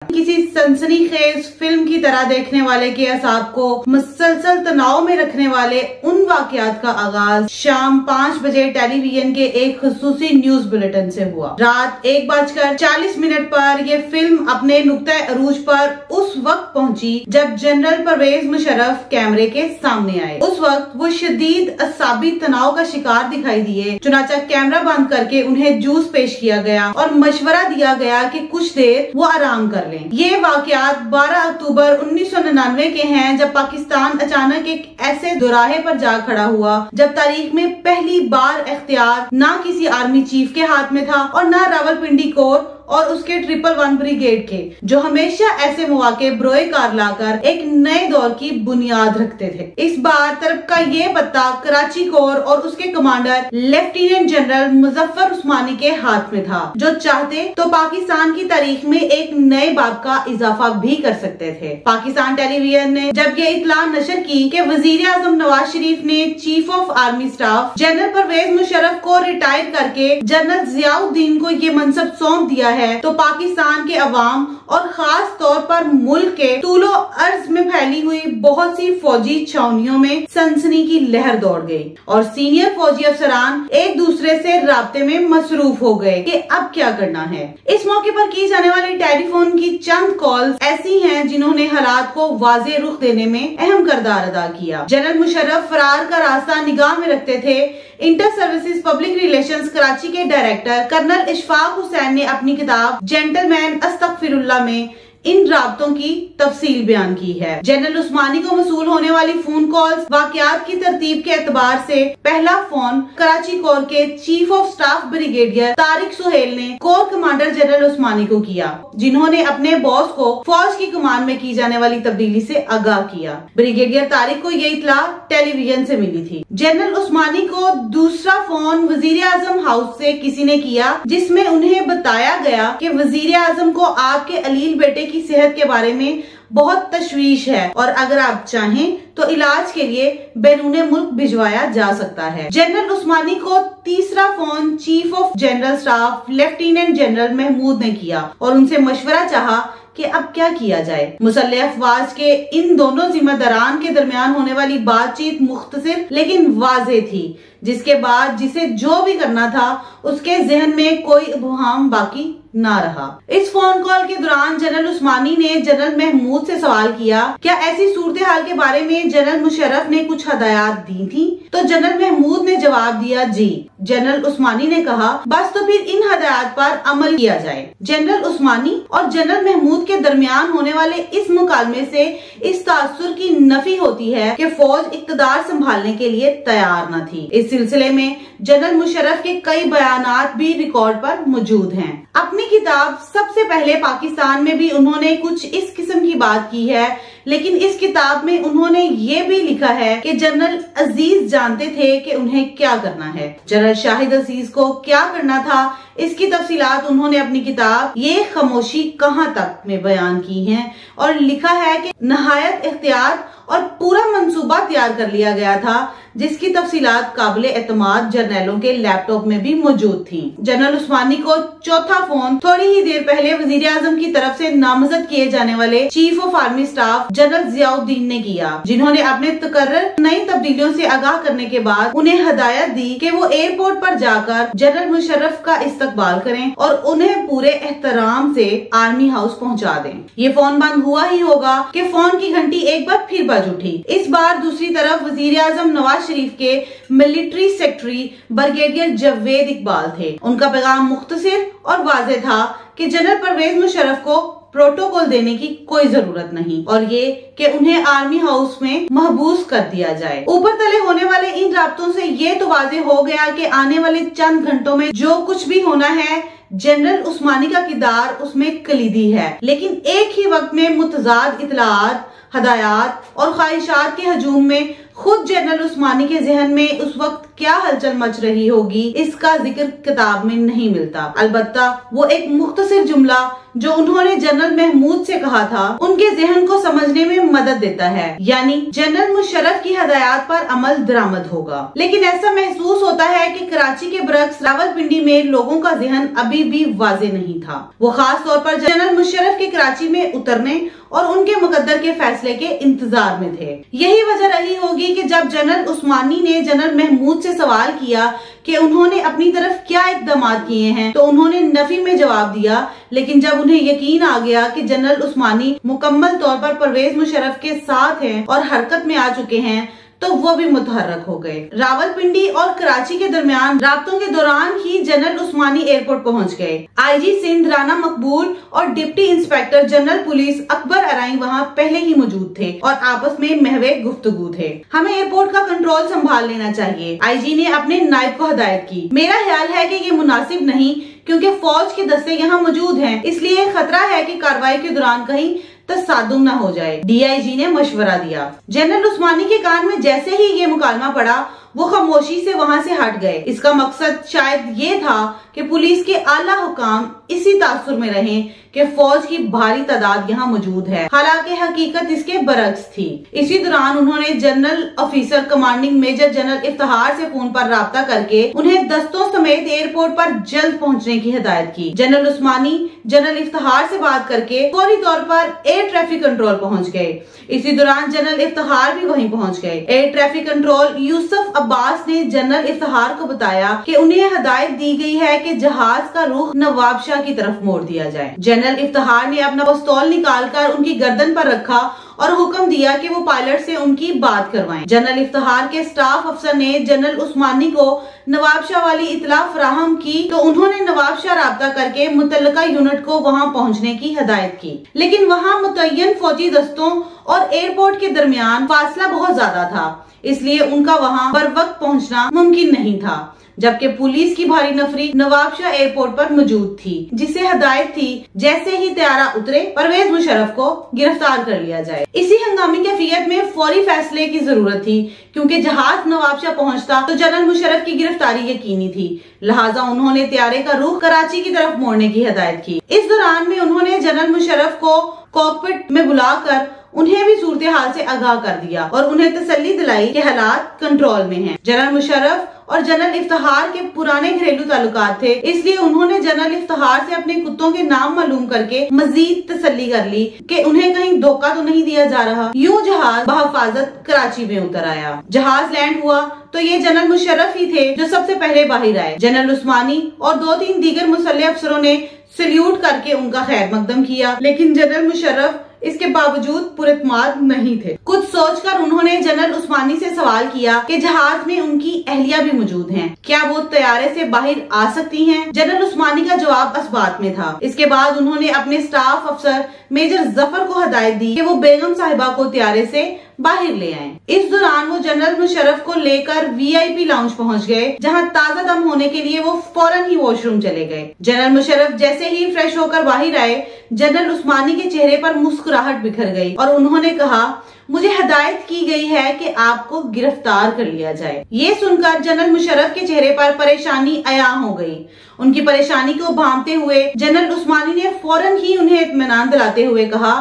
किसी सनसनीखेज फिल्म की तरह देखने वाले के असाब को मुसलसल तनाव में रखने वाले उन वाकयात का आगाज शाम 5 बजे टेलीविजन के एक खुसूसी न्यूज बुलेटिन से हुआ। रात 1:40 पर ये फिल्म अपने नुक्ते अरूज पर उस वक्त पहुंची जब जनरल परवेज मुशर्रफ कैमरे के सामने आए। उस वक्त वो शदीद असाबी तनाव का शिकार दिखाई दिए। चुनाचा कैमरा बंद करके उन्हें जूस पेश किया गया और मशवरा दिया गया कि कुछ देर वो आराम कर लें। ये वाकयात 12 अक्टूबर 1999 के हैं, जब पाकिस्तान अचानक एक ऐसे दोराहे पर जा खड़ा हुआ जब तारीख में पहली बार इख्तियार ना किसी आर्मी चीफ के हाथ में था और ना रावलपिंडी कोर और उसके 111 ब्रिगेड के, जो हमेशा ऐसे मौके बरोए कार लाकर एक नए दौर की बुनियाद रखते थे। इस बार तरफ का ये पत्ता कराची कोर और उसके कमांडर लेफ्टिनेंट जनरल मुजफ्फर उस्मानी के हाथ में था, जो चाहते तो पाकिस्तान की तारीख में एक नए बाब का इजाफा भी कर सकते थे। पाकिस्तान टेलीविजन ने जब ये इत्तला नशर की कि वजीर आजम नवाज शरीफ ने chief of army staff general Pervez Musharraf को रिटायर करके जनरल जियाउद्दीन को ये मनसब सौंप दिया है, तो पाकिस्तान के अवाम और खास तौर पर मुल्क के तूलो अर्ज में फैली हुई बहुत सी फौजी छावनियों में सनसनी की लहर दौड़ गई और सीनियर फौजी अफसरान एक दूसरे से राब्ते में मसरूफ हो गए कि अब क्या करना है। इस मौके पर की जाने वाली टेलीफोन की चंद कॉल्स ऐसी हैं जिन्होंने हालात को वाज़े रुख देने में अहम किरदार अदा किया। जनरल मुशर्रफ फरार का रास्ता निगाह में रखते थे। Inter services public relations Karachi के डायरेक्टर कर्नल इशफाक हुसैन ने अपनी किताब जेंटलमैन अस्तगफिरुल्लाह में इन राब्तों की तफसील बयान की है। जनरल उस्मानी को मसूल होने वाली फोन कॉल्स वाकयात की तरतीब के एतबार से पहला फोन कराची कोर के chief of staff brigadier Tariq Suhail ने कोर कमांडर जनरल उस्मानी को किया, जिन्होंने अपने बॉस को फौज की कमान में की जाने वाली तब्दीली से आगाह किया। ब्रिगेडियर तारिक को ये इत्तला टेलीविजन से मिली थी। जनरल उस्मानी को दूसरा फोन वजीर आजम हाउस से किसी ने किया, जिसमें उन्हें बताया गया कि वजीर आजम को आपके अलील बेटे की सेहत के बारे में बहुत तशवीश है और अगर आप चाहें तो इलाज के लिए बैरूने मुल्क भिजवाया जा सकता है। जनरल उस्मानी को तीसरा phone chief of general staff lieutenant general Mahmood ने किया और उनसे मशवरा चाहा कि अब क्या किया जाए। मुसल्लह अफवाज के इन दोनों जिम्मेदारान के दरमियान होने वाली बातचीत मुख्तसर लेकिन वाज़ेह थी, जिसके बाद जिसे जो भी करना था उसके जहन में कोई इब्हाम बाकी ना रहा। इस फोन कॉल के दौरान जनरल उस्मानी ने जनरल महमूद से सवाल किया, क्या ऐसी सूरत हाल के बारे में जनरल मुशर्रफ ने कुछ हदायत दी थी? तो जनरल महमूद ने जवाब दिया, जी। जनरल उस्मानी ने कहा, बस तो फिर इन हदायत पर अमल किया जाए। जनरल उस्मानी और जनरल महमूद के दरमियान होने वाले इस मुकालमे से इस तासुर की नफी होती है कि फौज इक्तदार संभालने के लिए तैयार न थी। इस सिलसिले में जनरल मुशर्रफ के कई बयानात भी रिकॉर्ड पर मौजूद हैं। अपनी किताब सबसे पहले पाकिस्तान में भी उन्होंने कुछ इस किस्म की बात की है, लेकिन इस किताब में उन्होंने ये भी लिखा है कि जनरल अजीज जानते थे कि उन्हें क्या करना है। जनरल शाहिद अजीज को क्या करना था, इसकी तफसीलात उन्होंने अपनी किताब ये खामोशी कहाँ तक में बयान की हैं और लिखा है कि नहायत इख्तियार और पूरा मंसूबा तैयार कर लिया गया था, जिसकी तफसीलात काबिल एतमाद जर्नलों के लैपटॉप में भी मौजूद थी। जनरल उस्मानी को चौथा फोन थोड़ी ही देर पहले वजीर आजम की तरफ से नामजद किए जाने वाले chief of army staff general Ziauddin ने किया, जिन्होंने अपने तकर्रर नई तब्दीलियों से आगाह करने के बाद उन्हें हदायत दी कि वो एयरपोर्ट पर जाकर जनरल मुशर्रफ का इस्तकबाल करें और उन्हें पूरे एहतराम से आर्मी हाउस पहुँचा दें। ये फोन बंद हुआ ही होगा कि फोन की घंटी एक बार फिर बज उठी। इस बार दूसरी तरफ वजीर आजम नवाज शरीफ के military secretary brigadier Javed Iqbal थे। उनका पैगाम मुख्तसर और वाज़ेह था कि जनरल परवेज मुशर्रफ को प्रोटोकॉल देने की कोई जरूरत नहीं और ये कि उन्हें आर्मी हाउस में महबूस कर दिया जाए। ऊपर तले होने वाले इन राब्तों से ये तो वाज़ेह हो गया कि आने वाले चंद घंटों में जो कुछ भी होना है, जनरल उस्मानी का किरदार उसमें कलीदी है। लेकिन एक ही वक्त में मुतजाद इतलात, हदायत और ख्वाहिशात के हजूम में खुद जनरल उस्मानी के जहन में उस वक्त क्या हलचल मच रही होगी, इसका जिक्र किताब में नहीं मिलता। अलबत्ता वो एक मुख्तसर जुमला जो उन्होंने जनरल महमूद से कहा था उनके जहन को समझने में मदद देता है, यानी जनरल मुशर्रफ की हदायत पर अमल दरामद होगा। लेकिन ऐसा महसूस होता है कि कराची के बरक्स रावलपिंडी में लोगों का जहन अभी भी वाज़ेह नहीं था। वो खास तौर पर जनरल मुशर्रफ के कराची में उतरने और उनके मुकद्दर के फैसले के इंतजार में थे। यही वजह रही होगी कि जब जनरल उस्मानी ने जनरल महमूद से सवाल किया कि उन्होंने अपनी तरफ क्या इक़दामात किए हैं, तो उन्होंने नफी में जवाब दिया। लेकिन जब उन्हें यकीन आ गया कि जनरल उस्मानी मुकम्मल तौर पर परवेज मुशर्रफ के साथ हैं और हरकत में आ चुके हैं, तो वो भी मुतहर्रक हो गए। रावलपिंडी और कराची के दरमियान राब्तों के दौरान ही जनरल उस्मानी एयरपोर्ट पहुंच गए। आईजी सिंध राना मकबूल और deputy inspector general police Akbar Arai वहां पहले ही मौजूद थे और आपस में महवे गुफ्तगू थे। हमें एयरपोर्ट का कंट्रोल संभाल लेना चाहिए, आईजी ने अपने नायब को हिदायत की। मेरा ख्याल है कि ये मुनासिब नहीं, क्योंकि फौज के दस्ते यहाँ मौजूद हैं, इसलिए खतरा है कि कार्रवाई के दौरान कहीं तसादुम न हो जाए। डीआईजी ने मशवरा दिया। जनरल उस्मानी के कान में जैसे ही ये मुकालमा पड़ा, वो खामोशी से वहां से हट गए। इसका मकसद शायद ये था कि पुलिस के आला हुकाम इसी तासुर में रहें कि फौज की भारी तादाद यहाँ मौजूद है, हालांकि हकीकत इसके बरक्स थी। इसी दौरान उन्होंने general officer commanding major general Iftikhar से फोन पर राब्ता करके उन्हें दस्तों समेत एयरपोर्ट पर जल्द पहुंचने की हिदायत की। जनरल उस्मानी जनरल इफ्तिखार से बात करके फौरी तौर पर एयर ट्रैफिक कंट्रोल पहुंच गए। इसी दौरान जनरल इफ्तिखार भी वहीं पहुंच गए। Air traffic control Yusuf Abbas ने जनरल इफ्तिखार को बताया कि उन्हें हिदायत दी गई है कि जहाज का रुख नवाबशाह की तरफ मोड़ दिया जाए। जनरल इफ्तिखार ने अपना पिस्तौल निकालकर उनकी गर्दन पर रखा और हुक्म दिया कि वो पायलट से उनकी बात करवाएं। जनरल इफ्तिखार के स्टाफ अफसर ने जनरल उस्मानी को नवाबशाह वाली इतला फराहम की, तो उन्होंने नवाबशाह राब्ता करके मुतल्लिका यूनिट को वहां पहुंचने की हिदायत की। लेकिन वहां मुतय्यन फौजी दस्तों और एयरपोर्ट के दरमियान फासला बहुत ज्यादा था, इसलिए उनका वहां बर वक्त पहुंचना मुमकिन नहीं था। जबकि पुलिस की भारी नफरी नवाबशाह एयरपोर्ट पर मौजूद थी, जिसे हिदायत थी जैसे ही तैयारा उतरे परवेज मुशर्रफ को गिरफ्तार कर लिया जाए। इसी हंगामी कैफियत में फौरी फैसले की जरूरत थी, क्योंकि जहाज नवाबशाह पहुंचता तो जनरल मुशर्रफ की गिरफ्तारी यकीनी थी। लिहाजा उन्होंने तैयारे का रुख कराची की तरफ मोड़ने की हिदायत की। इस दौरान में उन्होंने जनरल मुशर्रफ को कॉकपिट में बुलाकर उन्हें भी सूरत हाल से आगाह कर दिया और उन्हें तसल्ली दिलाई कि हालात कंट्रोल में हैं। जनरल मुशर्रफ और जनरल इफ्तिखार के पुराने घरेलू ताल्लुकात थे, इसलिए उन्होंने जनरल इफ्तिखार से अपने कुत्तों के नाम मालूम करके मजीद तसल्ली कर ली कि उन्हें कहीं धोखा तो नहीं दिया जा रहा। यूं जहाज बहिफाजत कराची में उतर आया। जहाज लैंड हुआ तो ये जनरल मुशर्रफ ही थे जो सबसे पहले बाहर आए। जनरल उस्मानी और 2-3 दीगर मुसल्लह अफसरों ने सल्यूट करके उनका खैर मकदम किया, लेकिन जनरल मुशर्रफ इसके बावजूद पुरइत्माद नहीं थे। कुछ सोचकर उन्होंने जनरल उस्मानी से सवाल किया कि जहाज में उनकी अहलिया भी मौजूद हैं, क्या वो तैयारे से बाहर आ सकती हैं? जनरल उस्मानी का जवाब असबात में था। इसके बाद उन्होंने अपने स्टाफ अफसर मेजर जफर को हिदायत दी कि वो बेगम साहिबा को तैयारे से बाहर ले आएं। इस दौरान वो जनरल मुशर्रफ को लेकर वीआईपी लाउंज पहुंच गए, जहां ताजा दम होने के लिए वो फौरन ही वॉशरूम चले गए। जनरल मुशर्रफ जैसे ही फ्रेश होकर बाहर आए, जनरल उस्मानी के चेहरे पर मुस्कुराहट बिखर गई और उन्होंने कहा, मुझे हिदायत की गई है कि आपको गिरफ्तार कर लिया जाए। ये सुनकर जनरल मुशर्रफ के चेहरे पर परेशानी अया हो गई। उनकी परेशानी को भांपते हुए जनरल उस्मानी ने फौरन ही उन्हें इत्मीनान दिलाते हुए कहा,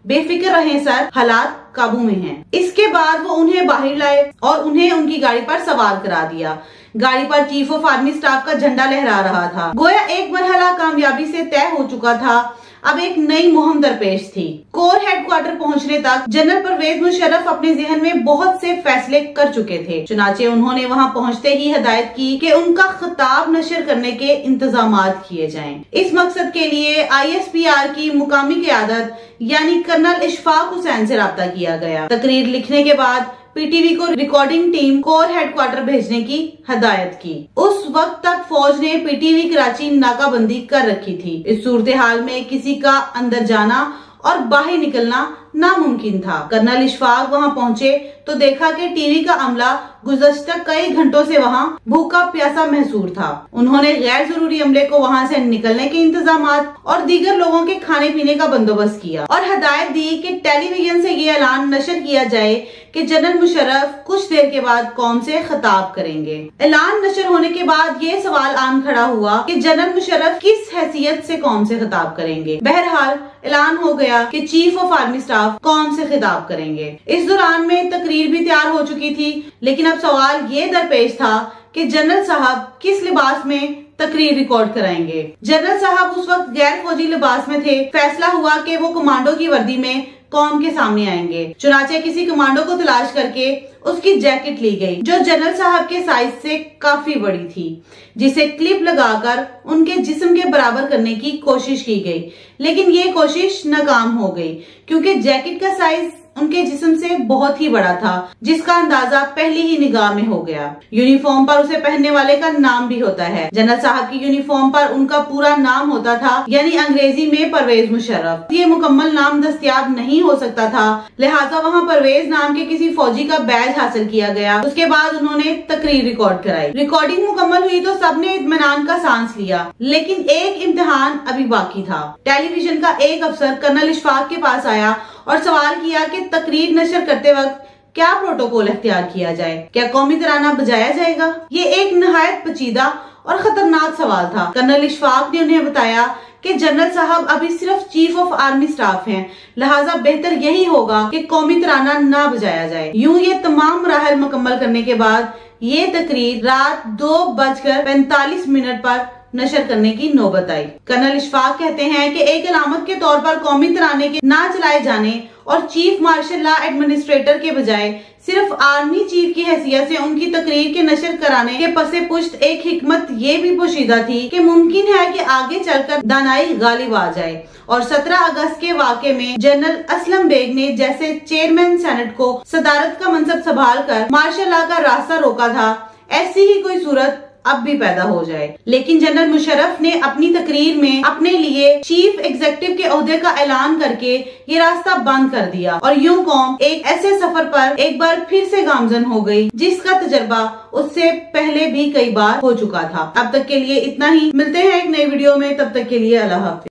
बेफिक्र रहें सर, हालात काबू में हैं। इसके बाद वो उन्हें बाहर लाए और उन्हें उनकी गाड़ी पर सवार करा दिया। गाड़ी पर चीफ ऑफ आर्मी स्टाफ का झंडा लहरा रहा था। गोया एक मरहला कामयाबी से तय हो चुका था, अब एक नई मुहिम दरपेश थी। कोर हेडक्वार्टर पहुंचने तक जनरल परवेज मुशर्रफ अपने जहन में बहुत से फैसले कर चुके थे। चुनाचे उन्होंने वहां पहुंचते ही हिदायत की कि उनका खिताब नशर करने के इंतजामात किए जाएं। इस मकसद के लिए ISPR की मुकामी क़यादत यानी कर्नल इशफाक हुसैन से राब्ता किया गया। तकरीर लिखने के बाद पीटीवी को रिकॉर्डिंग टीम कोर हेडक्वार्टर भेजने की हिदायत की। उस वक्त तक फौज ने पीटीवी कराची नाकाबंदी कर रखी थी। इस सूरत हाल में किसी का अंदर जाना और बाहर निकलना नामुमकिन था। कर्नल इशफाक वहां पहुंचे तो देखा कि टीवी का अमला गुज़श्ता कई घंटों से वहां भूखा प्यासा महसूर था। उन्होंने गैर जरूरी अमले को वहां से निकलने के इंतजामात और दीगर लोगों के खाने पीने का बंदोबस्त किया और हदायत दी कि टेलीविजन से ये ऐलान नशर किया जाए कि जनरल मुशर्रफ कुछ देर के बाद कौम से खिताब करेंगे। ऐलान नशर होने के बाद ये सवाल आन खड़ा हुआ कि जनरल मुशर्रफ किस हैसियत से कौम से खिताब करेंगे। बहरहाल ऐलान हो गया कि चीफ ऑफ आर्मी स्टाफ कौम से खिताब करेंगे। इस दौरान में तकरीर भी तैयार हो चुकी थी, लेकिन अब सवाल ये दरपेश था कि जनरल साहब किस लिबास में तकरीर रिकॉर्ड कराएंगे। जनरल साहब उस वक्त गैर फौजी लिबास में थे। फैसला हुआ कि वो कमांडो की वर्दी में कौम के सामने आएंगे। चुनाचे किसी कमांडो को तलाश करके उसकी जैकेट ली गई जो जनरल साहब के साइज से काफी बड़ी थी, जिसे क्लिप लगाकर उनके जिस्म के बराबर करने की कोशिश की गई, लेकिन ये कोशिश नाकाम हो गई क्योंकि जैकेट का साइज उनके जिस्म से बहुत ही बड़ा था, जिसका अंदाजा पहली ही निगाह में हो गया। यूनिफॉर्म पर उसे पहनने वाले का नाम भी होता है। जनरल साहब की यूनिफॉर्म पर उनका पूरा नाम होता था, यानी अंग्रेजी में परवेज मुशर्रफ। ये मुकम्मल नाम दस्तयाब नहीं हो सकता था, लिहाजा वहाँ परवेज नाम के किसी फौजी का बैज हासिल किया गया। उसके बाद उन्होंने तकरीर रिकॉर्ड कराई। रिकॉर्डिंग मुकम्मल हुई तो सबने इत्मीनान का सांस लिया, लेकिन एक इम्तिहान अभी बाकी था। टेलीविजन का एक अफसर कर्नल इशफाक के पास आया और सवाल किया कि तकरीर नशर करते वक्त क्या प्रोटोकॉल इख्तियार किया जाए, क्या कौमी तराना बजाया जाएगा। ये एक नहायत पेचीदा और खतरनाक सवाल था। कर्नल इशफाक ने उन्हें बताया कि जनरल साहब अभी सिर्फ चीफ ऑफ आर्मी स्टाफ हैं, लिहाजा बेहतर यही होगा कि कौमी तराना ना बजाया जाए। यूं ये तमाम मराहल मुकम्मल करने के बाद ये तकरीर रात 2:45 पर नशर करने की नौबत आई। कर्नल इशफाक कहते हैं कि एक अलामत के तौर पर कौमी तराने के ना चलाए जाने और चीफ मार्शल लॉ एडमिनिस्ट्रेटर के बजाय सिर्फ आर्मी चीफ की हैसियत से उनकी तकरीर के नशर कराने के पसे पुश्त एक हिकमत ये भी पोशीदा थी कि मुमकिन है कि आगे चलकर दानाई गालिब आ जाए और 17 अगस्त के वाक़े में जनरल असलम बेग ने जैसे चेयरमैन सेनेट को सदारत का मनसब संभाल कर मार्शल लॉ का रास्ता रोका था, ऐसी ही कोई सूरत अब भी पैदा हो जाए। लेकिन जनरल मुशर्रफ ने अपनी तकरीर में अपने लिए चीफ एग्जीक्यूटिव के ओहदे का ऐलान करके ये रास्ता बंद कर दिया और यूं कौम एक ऐसे सफर पर एक बार फिर से गामजन हो गई जिसका तजर्बा उससे पहले भी कई बार हो चुका था। अब तक के लिए इतना ही, मिलते हैं एक नई वीडियो में, तब तक के लिए अल्लाह हाफिज।